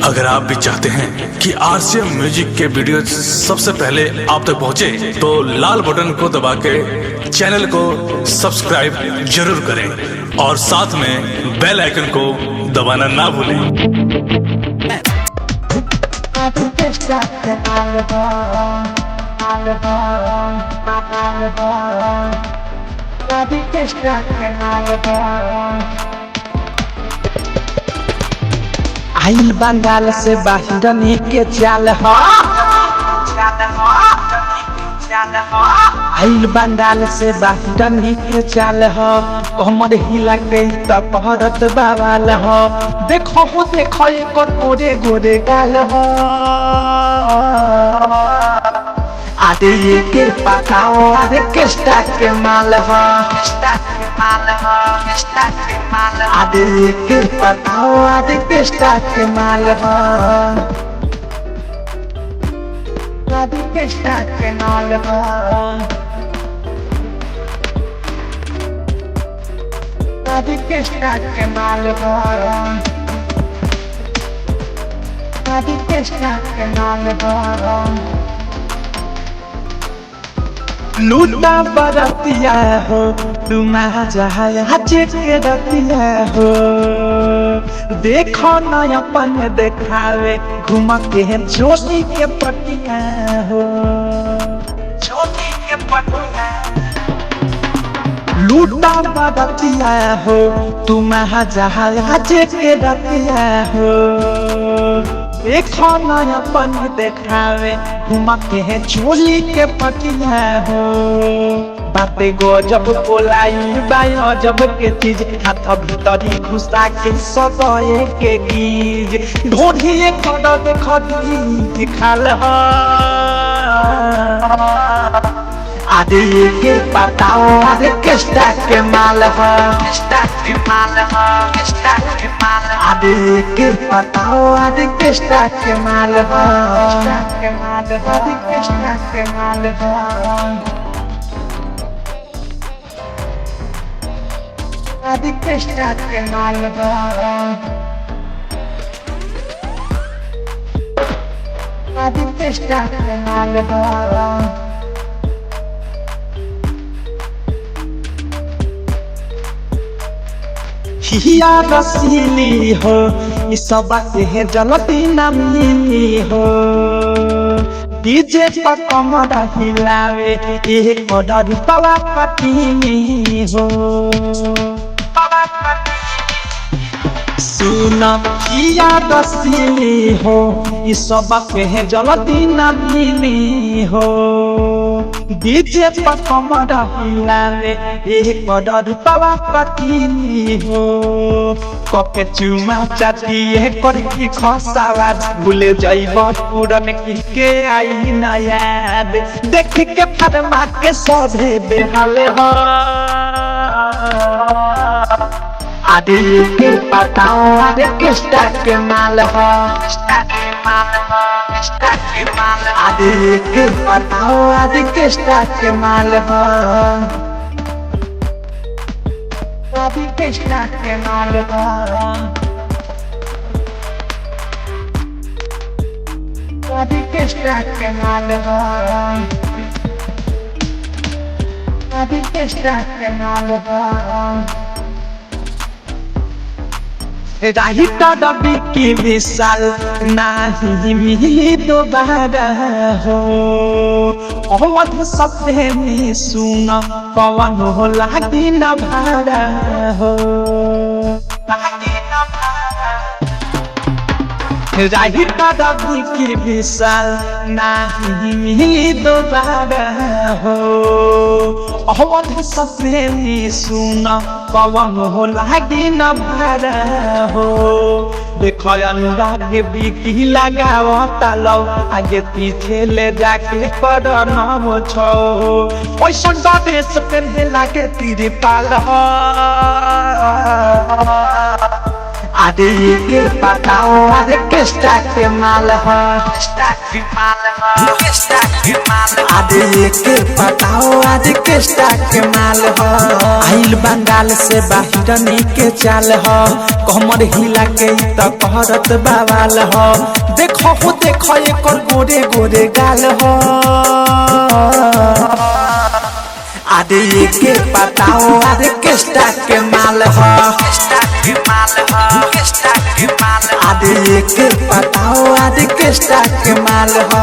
अगर आप भी चाहते हैं कि आरसीएम म्यूजिक के वीडियो सबसे पहले आप तक पहुंचे, तो लाल बटन को दबा के चैनल को सब्सक्राइब जरूर करें और साथ में बेल आइकन को दबाना ना भूलें। आइल बंगाल से बाहरनी के चाल हो, आइल बंगाल से बाहरनी के चाल हो, कमर हिला के तपहरत बावाल हो, देखो एक गोरे गोरे गाल हो, आधे के पकाओ आधे किस्टा के माल हो, आधे के पकाओ आधे किस्टा के माल हो, आधे किस्टा के माल हो, आधे किस्टा के माल हो, आधे किस्टा के माल हो। लूटा बरतिया हो तुम के रतिया हो, देखो न अपन देखावे घूम के छोटी के पटिया हो, छोटी के पटिया। लूटा बरतिया हो तुम के रतिया हो, देखो न अपन देखावे घुमा के है चोली के पटिया हो, बातें गजब बोलाई बायो जब के चीज हाथ भीतरी घुसा के सजाए के गीज ढोढ़ी खड़ खड़ी खाल हो, आधे के पताओ आधे किस्टा के माल हो, आधे के पताओ आधे किस्टा के माल हो, आधे किस्टा के माल हो, आधे किस्टा के माल हो, आधे किस्टा के माल हो। हिया रसीली हो इस बात है जलती न मिली हो, डीजे पर कमर हिलावे एक मदर पवा पटी हो, सुन हिया रसीली हो इस बात है जलती न मिली हो, डीजे पर कमर हिलावे एक मदर पवा पटी हो, कके चुमा चाटिए करके खसावा भूले जाइब पुरन के आई न याद, देख के फरमा के सभे बेहाल हो, आधे के पताओ आधे किस्टा के माल हो, आधे के पताओ आधे किस्टा के माल हो, आधे किस्टा के माल हो, आधे किस्टा के माल हो, आधे किस्टा के माल हो। राहिता डबी की विशाल नाही मिली दोबारा हो, अवध सपने में सुन पवन हो लागी न भारा हो, राहिता डबी की विशाल नाही मिली दोबारा हो, अवध सपने में सुन पवन हो लागी न भारा हो, देखो अनुराग बिकी लगाओ तालो आगे पीछे ले जाके पर न छो, ओइसन देश पे लागे तीर पाल हो, आदि के बताओ आदि किस्ता के माल हो आदि के बताओ आदि किस्ता के माल हो आइल बंगाल से बाहिरनी के चाल हो कमर हिला के त कहरत बावाल हो देखो एकर गोरे गोरे गाल हो आदि के बताओ आदि किस्ता के माल हो आदि के बताओ आदि किस्ता के माल हो।